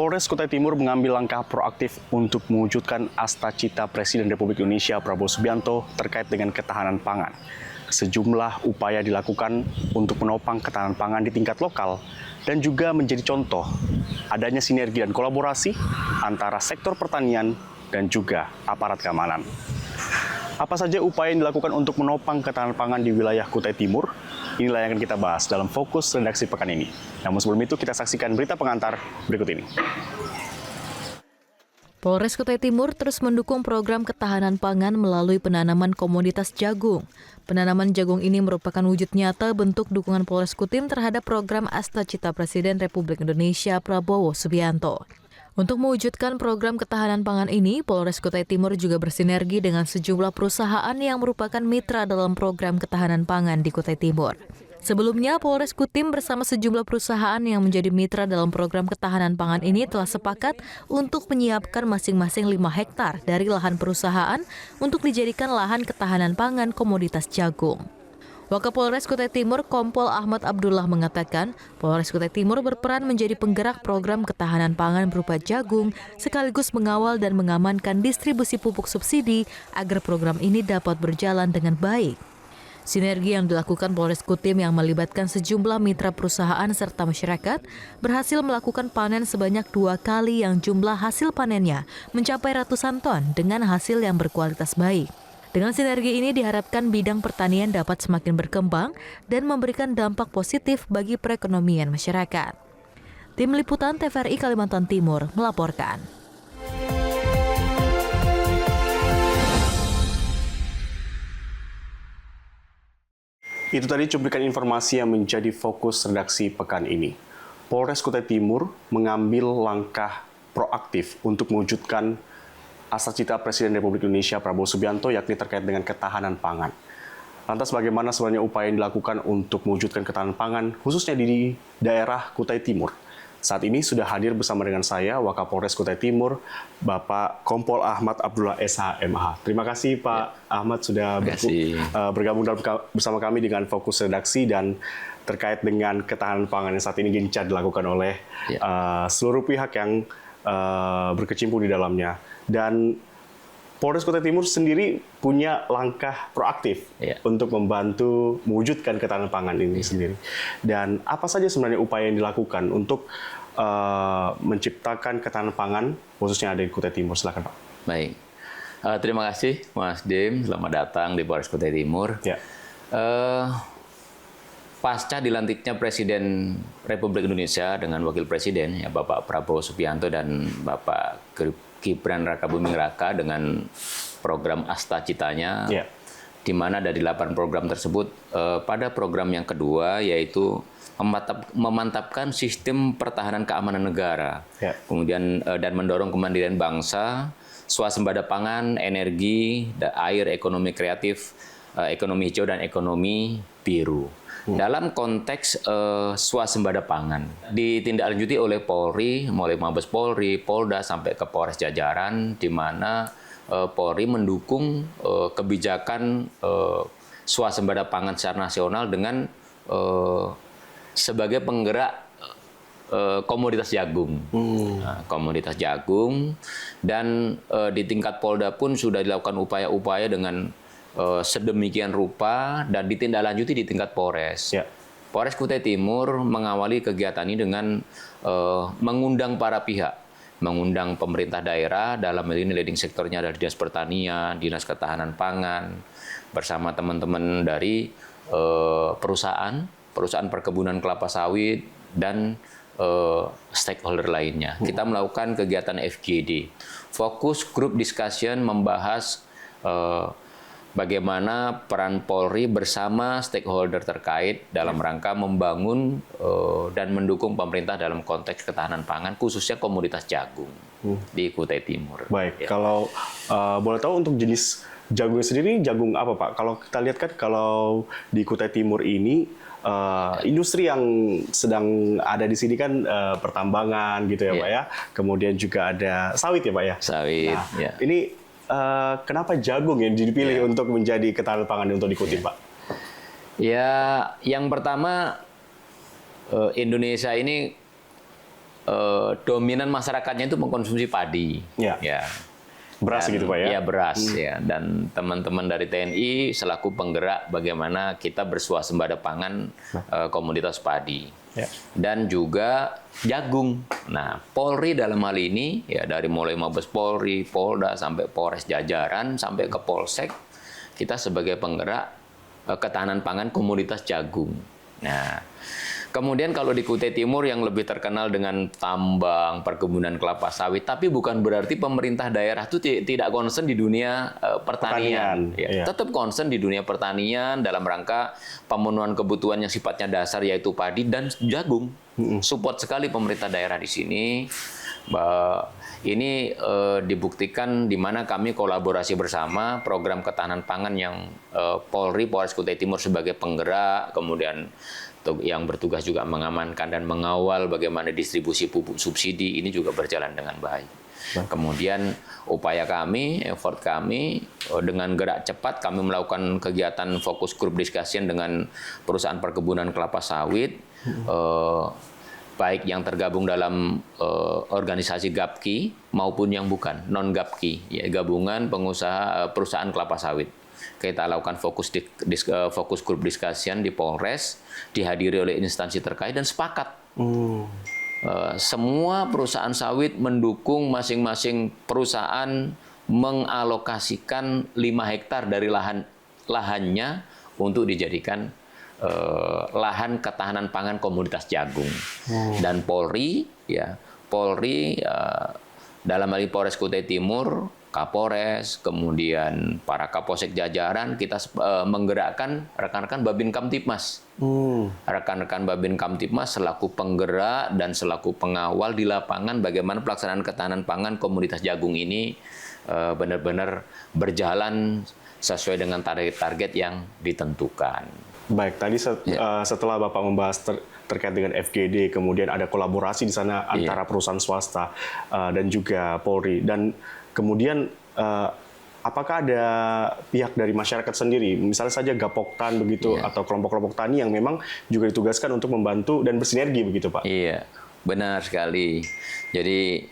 Polres Kutai Timur mengambil langkah proaktif untuk mewujudkan Astacita Presiden Republik Indonesia Prabowo Subianto terkait dengan ketahanan pangan. Sejumlah upaya dilakukan untuk menopang ketahanan pangan di tingkat lokal dan juga menjadi contoh adanya sinergi dan kolaborasi antara sektor pertanian dan juga aparat keamanan. Apa saja upaya yang dilakukan untuk menopang ketahanan pangan di wilayah Kutai Timur? Inilah yang akan kita bahas dalam fokus redaksi pekan ini. Namun sebelum itu kita saksikan berita pengantar berikut ini. Polres Kutai Timur terus mendukung program ketahanan pangan melalui penanaman komoditas jagung. Penanaman jagung ini merupakan wujud nyata bentuk dukungan Polres Kutim terhadap program Astacita Presiden Republik Indonesia Prabowo Subianto. Untuk mewujudkan program ketahanan pangan ini, Polres Kutai Timur juga bersinergi dengan sejumlah perusahaan yang merupakan mitra dalam program ketahanan pangan di Kutai Timur. Sebelumnya, Polres Kutim bersama sejumlah perusahaan yang menjadi mitra dalam program ketahanan pangan ini telah sepakat untuk menyiapkan masing-masing 5 hektar dari lahan perusahaan untuk dijadikan lahan ketahanan pangan komoditas jagung. Wakapolres Kutai Timur Kompol Ahmad Abdullah mengatakan, Polres Kutai Timur berperan menjadi penggerak program ketahanan pangan berupa jagung, sekaligus mengawal dan mengamankan distribusi pupuk subsidi agar program ini dapat berjalan dengan baik. Sinergi yang dilakukan Polres Kutim yang melibatkan sejumlah mitra perusahaan serta masyarakat berhasil melakukan panen sebanyak 2 kali yang jumlah hasil panennya mencapai ratusan ton dengan hasil yang berkualitas baik. Dengan sinergi ini diharapkan bidang pertanian dapat semakin berkembang dan memberikan dampak positif bagi perekonomian masyarakat. Tim Liputan TVRI Kalimantan Timur melaporkan. Itu tadi cuplikan informasi yang menjadi fokus redaksi pekan ini. Polres Kutai Timur mengambil langkah proaktif untuk mewujudkan Astacita Presiden Republik Indonesia Prabowo Subianto yakni terkait dengan ketahanan pangan. Lantas bagaimana sebenarnya upaya yang dilakukan untuk mewujudkan ketahanan pangan khususnya di daerah Kutai Timur? Saat ini sudah hadir bersama dengan saya Wakapolres Kutai Timur, Bapak Kompol Ahmad Abdullah SHMH. Terima kasih Pak Ahmad sudah bergabung bersama kami dengan fokus redaksi dan terkait dengan ketahanan pangan yang saat ini gencar dilakukan oleh seluruh pihak yang berkecimpung di dalamnya. Dan Polres Kutai Timur sendiri punya langkah proaktif untuk membantu mewujudkan ketahanan pangan ini sendiri. Dan apa saja sebenarnya upaya yang dilakukan untuk menciptakan ketahanan pangan khususnya ada di Kutai Timur? Silakan Pak. Baik, terima kasih Mas Dim, selamat datang di Polres Kutai Timur. Pasca dilantiknya Presiden Republik Indonesia dengan Wakil Presiden, ya Bapak Prabowo Subianto dan Bapak Gibran Rakabuming Raka dengan program Astacitanya, di mana dari 8 program tersebut, pada program yang kedua yaitu memantapkan sistem pertahanan keamanan negara, kemudian dan mendorong kemandirian bangsa, swasembada pangan, energi, air, ekonomi kreatif, ekonomi hijau dan ekonomi biru. Dalam konteks swasembada pangan ditindaklanjuti oleh Polri, mulai Mabes Polri, Polda sampai ke Polres jajaran, di mana Polri mendukung kebijakan swasembada pangan secara nasional dengan sebagai penggerak komoditas jagung, komoditas jagung, dan di tingkat Polda pun sudah dilakukan upaya-upaya dengan sedemikian rupa dan ditindaklanjuti di tingkat Polres. Polres Kutai Timur mengawali kegiatan ini dengan mengundang para pihak, mengundang pemerintah daerah, dalam hal ini leading sektornya adalah Dinas Pertanian, Dinas Ketahanan Pangan, bersama teman-teman dari perusahaan perkebunan kelapa sawit dan stakeholder lainnya. Kita melakukan kegiatan FGD, Fokus Group Discussion, membahas bagaimana peran Polri bersama stakeholder terkait dalam rangka membangun dan mendukung pemerintah dalam konteks ketahanan pangan, khususnya komoditas jagung di Kutai Timur. Baik, kalau boleh tahu untuk jenis jagung sendiri, jagung apa Pak? Kalau kita lihat kan kalau di Kutai Timur ini, industri yang sedang ada di sini kan pertambangan gitu ya Pak ya, kemudian juga ada sawit ya Pak ya? Sawit, Ini kenapa jagung yang dipilih untuk menjadi ketahanan pangan untuk dikutip, Pak? Ya, yang pertama Indonesia ini dominan masyarakatnya itu mengkonsumsi padi. Ya. Ya. Beras gitu Pak ya? Iya beras ya. Dan teman-teman dari TNI selaku penggerak bagaimana kita bersuasembada pangan komoditas padi. Ya. Dan juga jagung. Nah, Polri dalam hal ini ya dari mulai Mabes Polri, Polda sampai Polres jajaran sampai ke Polsek, kita sebagai penggerak ketahanan pangan komoditas jagung. Nah, kemudian kalau di Kutai Timur yang lebih terkenal dengan tambang, perkebunan kelapa sawit, tapi bukan berarti pemerintah daerah itu tidak concern di dunia pertanian. Ya, iya. tetap concern di dunia pertanian dalam rangka pemenuhan kebutuhan yang sifatnya dasar yaitu padi dan jagung. Support sekali pemerintah daerah di sini. Ini dibuktikan di mana kami kolaborasi bersama program ketahanan pangan yang Polri, Polres Kutai Timur sebagai penggerak, kemudian yang bertugas juga mengamankan dan mengawal bagaimana distribusi pupuk subsidi ini juga berjalan dengan baik. Kemudian upaya kami, effort kami dengan gerak cepat kami melakukan kegiatan fokus group discussion dengan perusahaan perkebunan kelapa sawit, baik yang tergabung dalam organisasi GAPKI maupun yang bukan non GAPKI, ya, gabungan pengusaha perusahaan kelapa sawit. Kita lakukan fokus group discussion di Polres, dihadiri oleh instansi terkait dan sepakat. Semua perusahaan sawit mendukung masing-masing perusahaan mengalokasikan 5 hektar dari lahannya untuk dijadikan lahan ketahanan pangan komoditas jagung. Dan Polri, ya Polri dalam hal ini Polres Kutai Timur, Kapolres, kemudian para Kapolsek jajaran, kita menggerakkan rekan-rekan Babin Kamtipmas. Rekan-rekan Babin Kamtipmas selaku penggerak dan selaku pengawal di lapangan bagaimana pelaksanaan ketahanan pangan komoditas jagung ini benar-benar berjalan sesuai dengan target-target yang ditentukan. Baik, tadi setelah Bapak membahas terkait dengan FGD, kemudian ada kolaborasi di sana antara perusahaan swasta dan juga Polri. Dan kemudian apakah ada pihak dari masyarakat sendiri, misalnya saja Gapoktan begitu atau kelompok-kelompok tani yang memang juga ditugaskan untuk membantu dan bersinergi begitu Pak? Iya, benar sekali. Jadi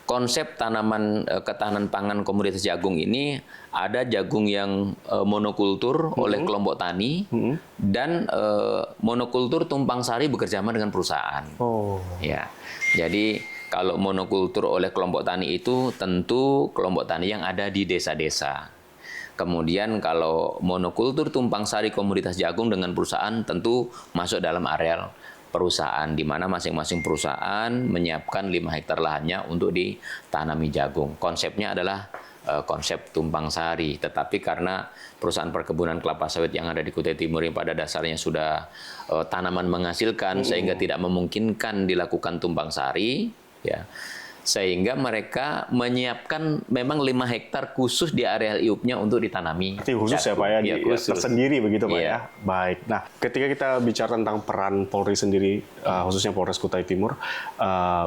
konsep tanaman ketahanan pangan komoditas jagung ini ada jagung yang monokultur oleh kelompok tani dan monokultur tumpang sari bekerjasama dengan perusahaan. Ya, jadi kalau monokultur oleh kelompok tani itu tentu kelompok tani yang ada di desa-desa. Kemudian kalau monokultur tumpang sari komoditas jagung dengan perusahaan tentu masuk dalam areal perusahaan, di mana masing-masing perusahaan menyiapkan 5 hektar lahannya untuk ditanami jagung. Konsepnya adalah konsep tumpang sari, tetapi karena perusahaan perkebunan kelapa sawit yang ada di Kutai Timur yang pada dasarnya sudah tanaman menghasilkan sehingga tidak memungkinkan dilakukan tumpang sari, ya. Sehingga mereka menyiapkan memang 5 hektar khusus di area IUP-nya untuk ditanami. Berarti khusus jagung. Ya Pak ya, tersendiri begitu Pak ya. Baik. Nah, ketika kita bicara tentang peran Polri sendiri, khususnya Polres Kutai Timur,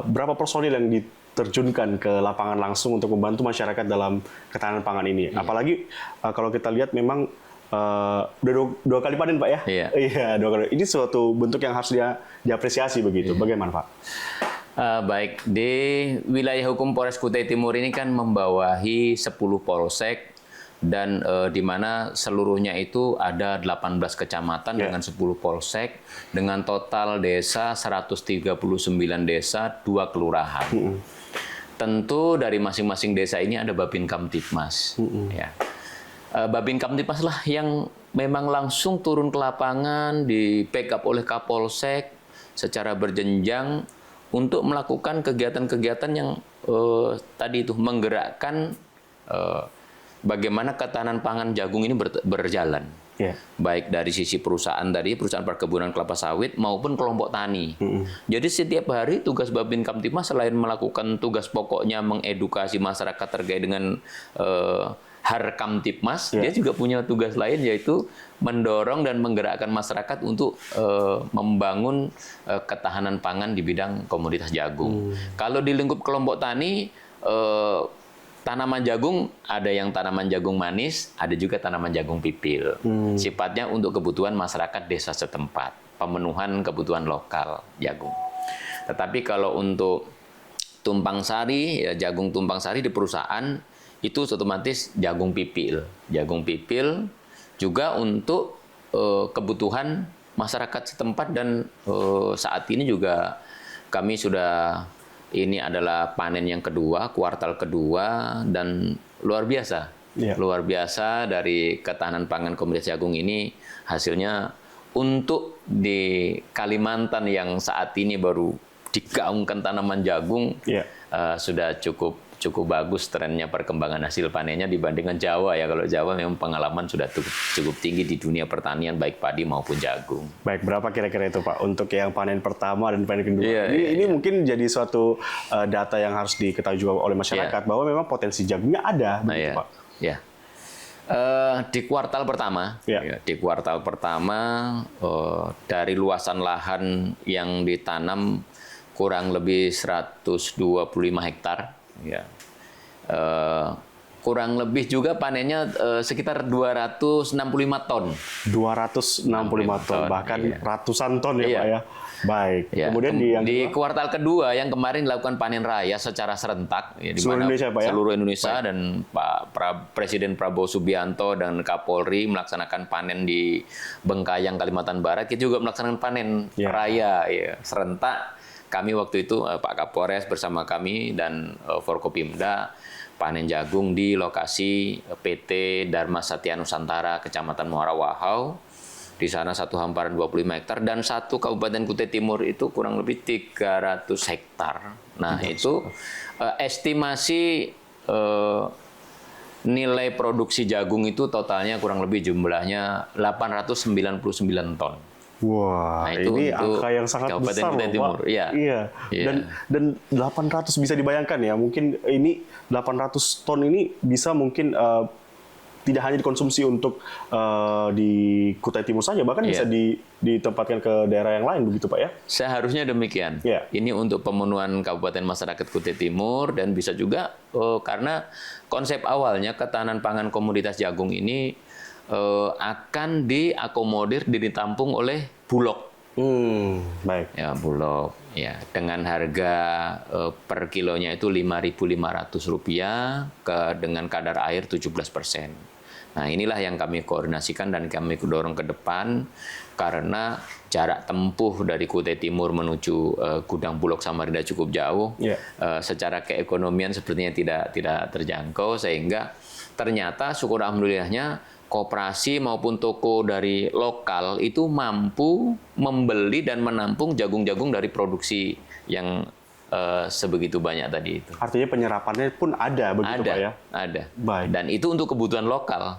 berapa personil yang diterjunkan ke lapangan langsung untuk membantu masyarakat dalam ketahanan pangan ini? Apalagi kalau kita lihat memang udah dua kali panen Pak ya? Iya, 2 kali. Ini suatu bentuk yang harus diapresiasi begitu. Bagaimana Pak? Baik, di wilayah hukum Polres Kutai Timur ini kan membawahi 10 polsek dan di mana seluruhnya itu ada 18 kecamatan dengan 10 polsek dengan total desa 139 desa, 2 kelurahan. Tentu dari masing-masing desa ini ada Babin Kamtipmas. Ya. Babin Kamtipmas lah yang memang langsung turun ke lapangan, di backup oleh Kapolsek secara berjenjang untuk melakukan kegiatan-kegiatan yang tadi itu menggerakkan bagaimana ketahanan pangan jagung ini berjalan. Baik dari sisi perusahaan tadi, perusahaan perkebunan kelapa sawit maupun kelompok tani. Jadi setiap hari tugas Babin Kamtipmas selain melakukan tugas pokoknya mengedukasi masyarakat terkait dengan Har Kamtipmas, dia juga punya tugas lain yaitu mendorong dan menggerakkan masyarakat untuk membangun ketahanan pangan di bidang komoditas jagung. Kalau di lingkup kelompok tani, tanaman jagung ada yang tanaman jagung manis, ada juga tanaman jagung pipil. Sifatnya untuk kebutuhan masyarakat desa setempat, pemenuhan kebutuhan lokal jagung. Tetapi kalau untuk tumpang sari, ya jagung tumpang sari di perusahaan itu otomatis jagung pipil. Jagung pipil juga untuk kebutuhan masyarakat setempat dan saat ini juga kami sudah, ini adalah panen yang kedua, kuartal kedua, dan luar biasa. Luar biasa dari ketahanan pangan komoditas jagung ini hasilnya untuk di Kalimantan yang saat ini baru digaungkan tanaman jagung sudah cukup bagus trennya perkembangan hasil panennya dibandingkan Jawa ya. Kalau Jawa memang pengalaman sudah cukup tinggi di dunia pertanian baik padi maupun jagung. Baik, berapa kira-kira itu Pak untuk yang panen pertama dan panen kedua? Ini mungkin jadi suatu data yang harus diketahui juga oleh masyarakat bahwa memang potensi jagungnya ada, begitu Pak. Ya. Di kuartal pertama, dari luasan lahan yang ditanam kurang lebih 125 hektar, ya. Kurang lebih juga panennya sekitar 265 ton. 265 ton, bahkan ratusan ton ya Pak ya. Baik. Ya, kemudian di kuartal kedua yang kemarin dilakukan panen raya secara serentak ya, di seluruh mana Indonesia, Pak, ya? Seluruh Indonesia dan Presiden Prabowo Subianto dan Kapolri melaksanakan panen di Bengkayang, Kalimantan Barat. Kita juga melaksanakan panen raya ya, serentak. Kami waktu itu Pak Kapolres bersama kami dan Forkopimda panen jagung di lokasi PT Dharma Satya Nusantara, Kecamatan Muara Wahau. Di sana satu hamparan 25 hektar dan satu Kabupaten Kutai Timur itu kurang lebih 300 hektar. Nah, itu estimasi nilai produksi jagung itu totalnya kurang lebih jumlahnya 899 ton. Wah, nah, itu ini angka yang sangat Kabupaten besar Kutai loh, Timur. Pak. Iya. Dan 800 bisa dibayangkan ya, mungkin ini 800 ton ini bisa mungkin tidak hanya dikonsumsi untuk di Kutai Timur saja, bahkan bisa ditempatkan ke daerah yang lain, begitu Pak ya? Seharusnya demikian. Ini untuk pemenuhan Kabupaten Masyarakat Kutai Timur dan bisa juga karena konsep awalnya ketahanan pangan komoditas jagung ini akan diakomodir, ditampung oleh Bulog. Baik. Ya, Bulog. Ya, dengan harga per kilonya itu Rp5.500 dengan kadar air 17%. Nah, inilah yang kami koordinasikan dan kami dorong ke depan karena jarak tempuh dari Kutai Timur menuju gudang Bulog Samarinda cukup jauh. Secara keekonomian sepertinya tidak terjangkau sehingga ternyata syukur alhamdulillahnya koperasi maupun toko dari lokal itu mampu membeli dan menampung jagung-jagung dari produksi yang sebegitu banyak tadi itu. Artinya penyerapannya pun ada, begitu Pak ya? Ada. Baik. Dan itu untuk kebutuhan lokal.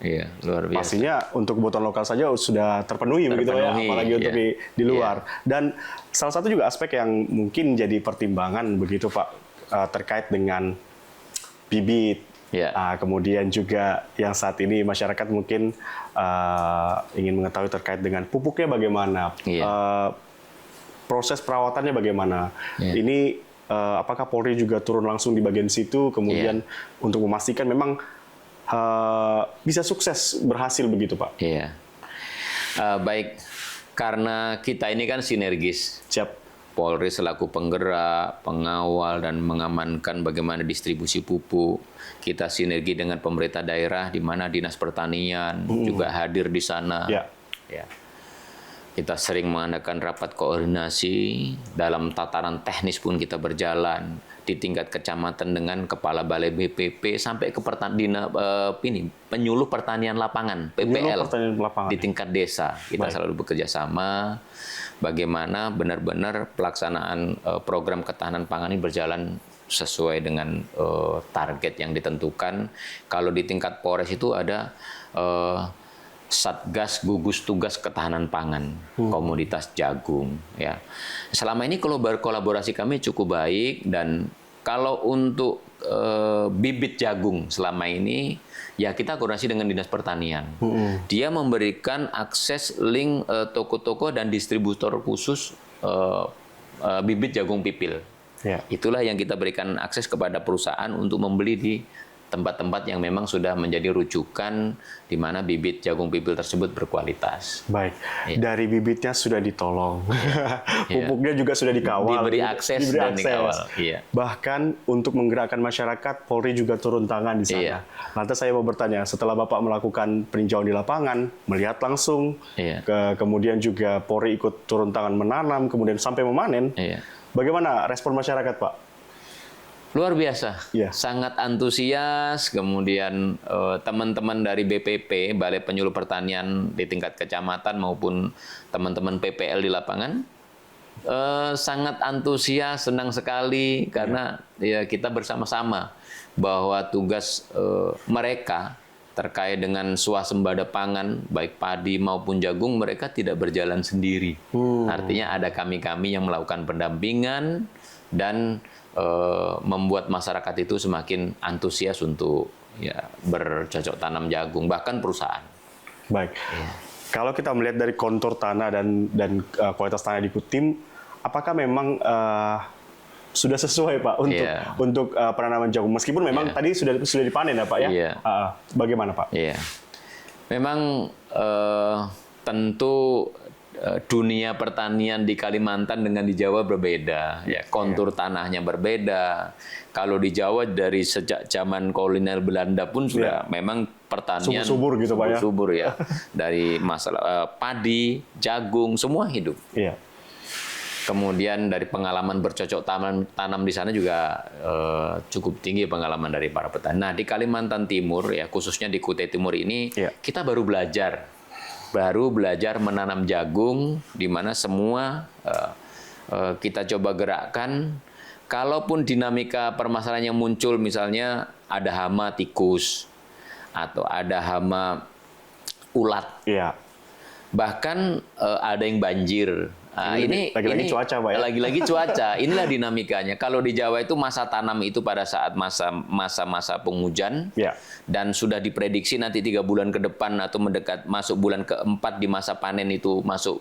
Iya, luar biasa. Pastinya untuk kebutuhan lokal saja sudah terpenuhi begitu ya, apalagi untuk di luar. Dan salah satu juga aspek yang mungkin jadi pertimbangan begitu Pak terkait dengan bibit. Kemudian juga yang saat ini masyarakat mungkin ingin mengetahui terkait dengan pupuknya bagaimana, proses perawatannya bagaimana. Ini apakah Polri juga turun langsung di bagian situ, kemudian untuk memastikan memang bisa sukses berhasil begitu Pak? Baik, karena kita ini kan sinergis. Siap. Polri selaku penggerak, pengawal, dan mengamankan bagaimana distribusi pupuk. Kita sinergi dengan pemerintah daerah, di mana Dinas Pertanian juga hadir di sana. Kita sering mengadakan rapat koordinasi, dalam tataran teknis pun kita berjalan, di tingkat kecamatan dengan Kepala Balai BPP, sampai ke penyuluh pertanian lapangan, PPL, di tingkat desa. Kita selalu bekerja sama. Bagaimana benar-benar pelaksanaan program ketahanan pangan ini berjalan sesuai dengan target yang ditentukan. Kalau di tingkat Polres itu ada Satgas Gugus Tugas Ketahanan Pangan Komoditas Jagung. Ya, selama ini kolaborasi kami cukup baik dan kalau untuk bibit jagung selama ini ya kita koordinasi dengan Dinas Pertanian. Dia memberikan akses link toko-toko dan distributor khusus bibit jagung pipil. Itulah yang kita berikan akses kepada perusahaan untuk membeli di tempat-tempat yang memang sudah menjadi rujukan di mana bibit jagung pipil tersebut berkualitas. Baik, Iya. dari bibitnya sudah ditolong, pupuknya juga sudah dikawal, Diberi akses dan dikawal. Iya. Bahkan untuk menggerakkan masyarakat, Polri juga turun tangan di sana. Iya. Lantas saya mau bertanya, setelah Bapak melakukan peninjauan di lapangan, melihat langsung, Iya. kemudian juga Polri ikut turun tangan menanam, kemudian sampai memanen, Iya. bagaimana respon masyarakat, Pak? Luar biasa, Iya. sangat antusias. Kemudian teman-teman dari BPP, Balai Penyuluh Pertanian di tingkat kecamatan maupun teman-teman PPL di lapangan, sangat antusias, senang sekali karena ya kita bersama-sama bahwa tugas mereka terkait dengan swasembada pangan, baik padi maupun jagung, mereka tidak berjalan sendiri. Artinya ada kami-kami yang melakukan pendampingan dan membuat masyarakat itu semakin antusias untuk ya bercocok tanam jagung, bahkan perusahaan. Baik. Iya. Kalau kita melihat dari kontur tanah dan kualitas tanah di Kutim, apakah memang sudah sesuai, Pak, Iya. untuk penanaman jagung? Meskipun memang Iya. tadi sudah dipanen ya, Pak, ya? Iya. Bagaimana, Pak? Iya, memang tentu dunia pertanian di Kalimantan dengan di Jawa berbeda, ya kontur tanahnya berbeda. Kalau di Jawa dari sejak zaman kolonial Belanda pun sudah memang pertanian Subur-subur gitu, Pak, ya? subur ya. Dari masalah padi, jagung, semua hidup. Iya. Kemudian dari pengalaman bercocok tanam di sana juga cukup tinggi pengalaman dari para petani. Nah, di Kalimantan Timur ya khususnya di Kutai Timur ini kita baru belajar menanam jagung, di mana semua kita coba gerakkan. Kalaupun dinamika permasalahan yang muncul, misalnya ada hama tikus atau ada hama ulat, Iya. bahkan ada yang banjir. Nah, ini lagi-lagi cuaca, Pak, ya? Lagi-lagi cuaca. Inilah dinamikanya. Kalau di Jawa itu masa tanam itu pada saat masa-masa penghujan, Ya. dan sudah diprediksi nanti 3 bulan ke depan atau masuk bulan keempat di masa panen itu masuk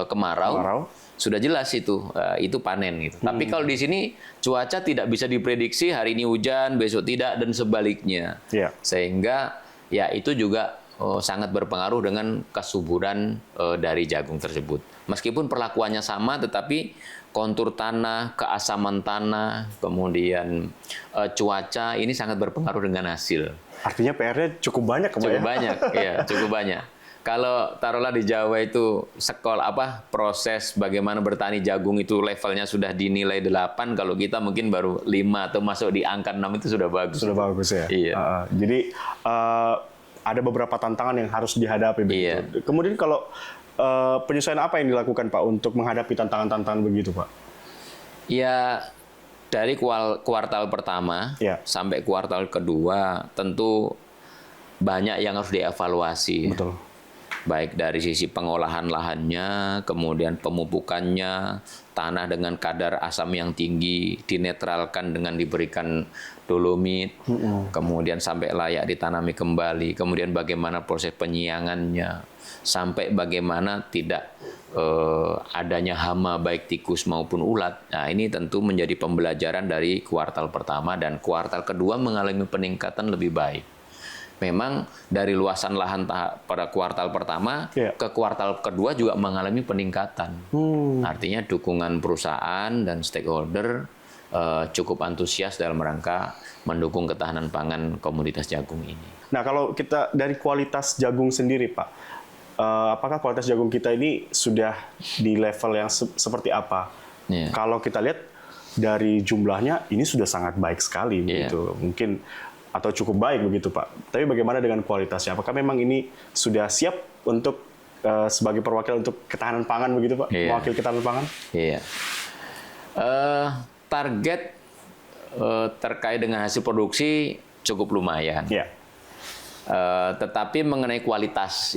kemarau. Sudah jelas itu panen gitu. Tapi kalau di sini cuaca tidak bisa diprediksi, hari ini hujan, besok tidak, dan sebaliknya. Ya. Sehingga ya itu juga sangat berpengaruh dengan kesuburan dari jagung tersebut. Meskipun perlakuannya sama, tetapi kontur tanah, keasaman tanah, kemudian cuaca ini sangat berpengaruh dengan hasil. Artinya PR-nya cukup banyak, Pak, Cukup ya? banyak, ya cukup banyak. Kalau taruhlah di Jawa itu proses bagaimana bertani jagung itu levelnya sudah dinilai 8, kalau kita mungkin baru 5 atau masuk di angka 6 itu sudah bagus. Sudah bagus ya? Iya. Jadi ada beberapa tantangan yang harus dihadapi. Iya. Begitu. Kemudian kalau penyesuaian apa yang dilakukan, Pak, untuk menghadapi tantangan-tantangan begitu, Pak? Ya, dari kuartal pertama Ya. sampai kuartal kedua tentu banyak yang harus dievaluasi. Betul. Baik dari sisi pengolahan lahannya, kemudian pemupukannya, tanah dengan kadar asam yang tinggi dinetralkan dengan diberikan dolomit, kemudian sampai layak ditanami kembali, kemudian bagaimana proses penyiangannya, sampai bagaimana tidak adanya hama baik tikus maupun ulat. Nah, ini tentu menjadi pembelajaran dari kuartal pertama, dan kuartal kedua mengalami peningkatan lebih baik. Memang dari luasan lahan pada kuartal pertama ke kuartal kedua juga mengalami peningkatan. Artinya dukungan perusahaan dan stakeholder cukup antusias dalam rangka mendukung ketahanan pangan komoditas jagung ini. Nah, kalau kita dari kualitas jagung sendiri, Pak, apakah kualitas jagung kita ini sudah di level yang seperti apa? Yeah. Kalau kita lihat dari jumlahnya, ini sudah sangat baik sekali, begitu. Mungkin atau cukup baik begitu, Pak. Tapi bagaimana dengan kualitasnya? Apakah memang ini sudah siap untuk sebagai perwakilan untuk ketahanan pangan begitu, Pak? Iya. Mewakili ketahanan pangan? Iya. Target terkait dengan hasil produksi cukup lumayan. Iya. Tetapi mengenai kualitas,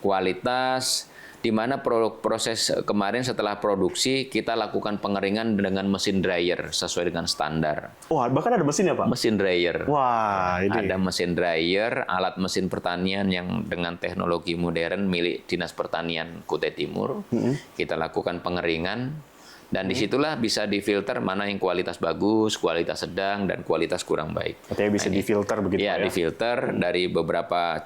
kualitas di mana proses kemarin setelah produksi kita lakukan pengeringan dengan mesin dryer sesuai dengan standar. Wah, bahkan ada mesin ya, Pak? Mesin dryer. Wah, ini. Ada mesin dryer, alat mesin pertanian yang dengan teknologi modern milik Dinas Pertanian Kutai Timur. Kita lakukan pengeringan Dan disitulah bisa difilter mana yang kualitas bagus, kualitas sedang, dan kualitas kurang baik. Artinya bisa difilter begitu Ya, ya? difilter dari beberapa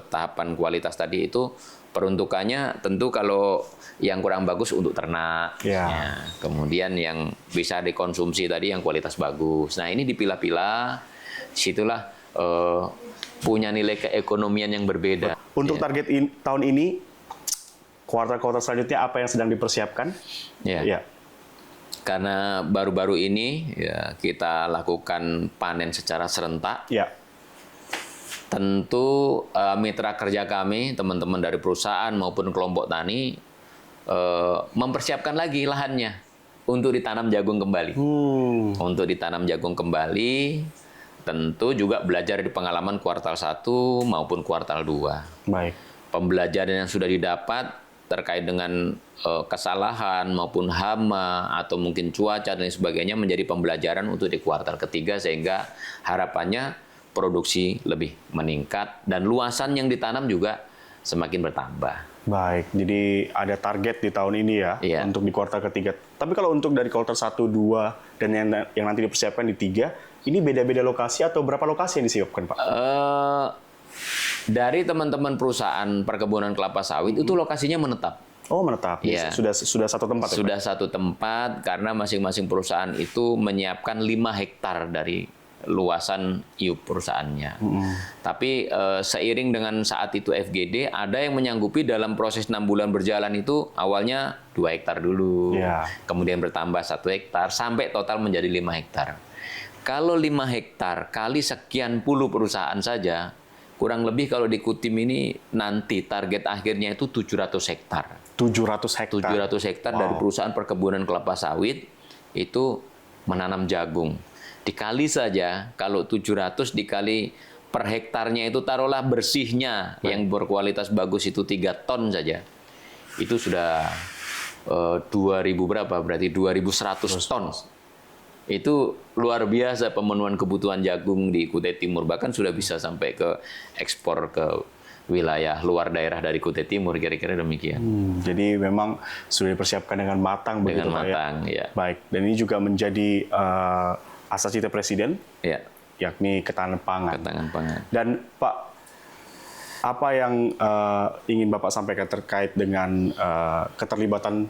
tahapan kualitas tadi itu peruntukannya tentu kalau yang kurang bagus untuk ternak. Ya. Ya. Kemudian yang bisa dikonsumsi tadi yang kualitas bagus. Nah ini dipilah-pilah, disitulah punya nilai keekonomian yang berbeda. Untuk target tahun ini, kuartal-kuartal selanjutnya apa yang sedang dipersiapkan? Ya. Ya. Karena baru-baru ini ya, kita lakukan panen secara serentak. Ya. Tentu mitra kerja kami, teman-teman dari perusahaan maupun kelompok tani, mempersiapkan lagi lahannya untuk ditanam jagung kembali. Untuk ditanam jagung kembali, tentu juga belajar di pengalaman kuartal 1 maupun kuartal 2. Baik. Pembelajaran yang sudah didapat terkait dengan kesalahan maupun hama atau mungkin cuaca dan sebagainya menjadi pembelajaran untuk di kuartal ketiga, sehingga harapannya produksi lebih meningkat dan luasan yang ditanam juga semakin bertambah. Baik, jadi ada target di tahun ini ya, Iya. untuk di kuartal ketiga. Tapi kalau untuk dari kuartal 1, 2, dan yang nanti dipersiapkan di 3, ini beda-beda lokasi atau berapa lokasi yang disiapkan, Pak? Dari teman-teman perusahaan perkebunan kelapa sawit itu lokasinya menetap. Oh, menetap. Iya. Sudah satu tempat ya, Pak? Sudah satu tempat karena masing-masing perusahaan itu menyiapkan 5 hektar dari luasan iup perusahaannya. Tapi seiring dengan saat itu FGD, ada yang menyanggupi dalam proses 6 bulan berjalan itu awalnya 2 hektar dulu, Ya. kemudian bertambah 1 hektar, sampai total menjadi 5 hektar. Kalau 5 hektar kali sekian puluh perusahaan saja, kurang lebih kalau di Kutim ini nanti target akhirnya itu 700 hektar. 700 hektar. 700 hektar dari perusahaan perkebunan kelapa sawit itu menanam jagung. Dikali saja, kalau 700 dikali per hektarnya itu taruhlah bersihnya yang berkualitas bagus itu 3 ton saja. Itu sudah 2000 berapa? Berarti 2100 ton. Itu luar biasa pemenuhan kebutuhan jagung di Kutai Timur. Bahkan sudah bisa sampai ke ekspor ke wilayah luar daerah dari Kutai Timur, kira-kira demikian. Jadi memang sudah dipersiapkan dengan matang begitu, Dengan Pak, matang, ya? ya. Baik, dan ini juga menjadi asa cita Presiden, Ya, yakni ketahanan pangan. ketahanan pangan. Dan Pak, apa yang ingin Bapak sampaikan terkait dengan keterlibatan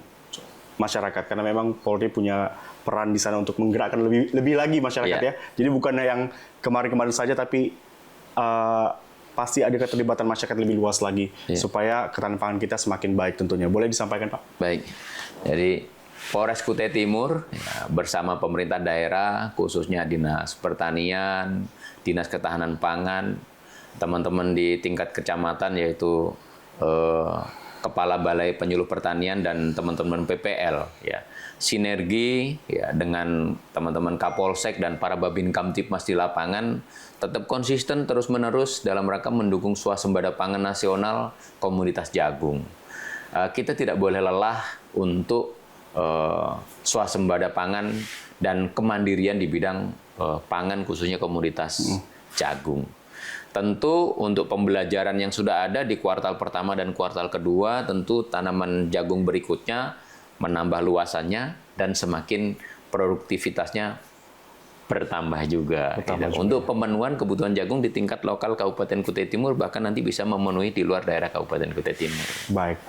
masyarakat? Karena memang Polri punya peran di sana untuk menggerakkan lebih lagi masyarakat, Iya. ya. Jadi bukan yang kemarin-kemarin saja, tapi pasti ada keterlibatan masyarakat lebih luas lagi, supaya ketahanan pangan kita semakin baik tentunya. Boleh disampaikan, Pak? Baik, jadi Polres Kutai Timur ya, bersama pemerintah daerah, khususnya Dinas Pertanian, Dinas Ketahanan Pangan, teman-teman di tingkat kecamatan yaitu Kepala Balai Penyuluh Pertanian dan teman-teman PPL, ya, sinergi ya, dengan teman-teman Kapolsek dan para Babin Kamtipmas di lapangan tetap konsisten terus-menerus dalam rangka mendukung swasembada pangan nasional komoditas jagung. Kita tidak boleh lelah untuk swasembada pangan dan kemandirian di bidang pangan, khususnya komoditas jagung. Tentu untuk pembelajaran yang sudah ada di kuartal pertama dan kuartal kedua, tentu tanaman jagung berikutnya menambah luasannya dan semakin produktivitasnya bertambah juga. Untuk pemenuhan kebutuhan jagung di tingkat lokal Kabupaten Kutai Timur, bahkan nanti bisa memenuhi di luar daerah Kabupaten Kutai Timur. Baik.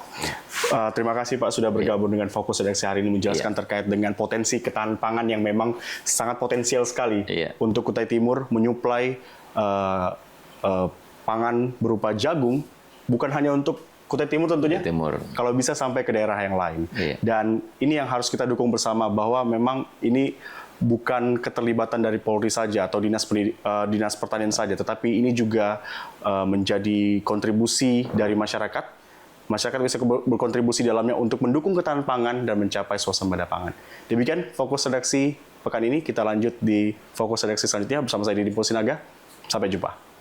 Terima kasih Pak sudah bergabung dengan Fokus Redaksi hari ini menjelaskan terkait dengan potensi ketahanan pangan yang memang sangat potensial sekali untuk Kutai Timur menyuplai pangan berupa jagung, bukan hanya untuk Kutai Timur tentunya, kalau bisa sampai ke daerah yang lain. Dan ini yang harus kita dukung bersama, bahwa memang ini bukan keterlibatan dari Polri saja atau Dinas Pertanian saja, tetapi ini juga menjadi kontribusi dari masyarakat. Masyarakat bisa berkontribusi dalamnya untuk mendukung ketahanan pangan dan mencapai swasembada pangan. Demikian Fokus Redaksi pekan ini. Kita lanjut di Fokus Redaksi selanjutnya bersama saya Didi Sinaga. Sampai jumpa.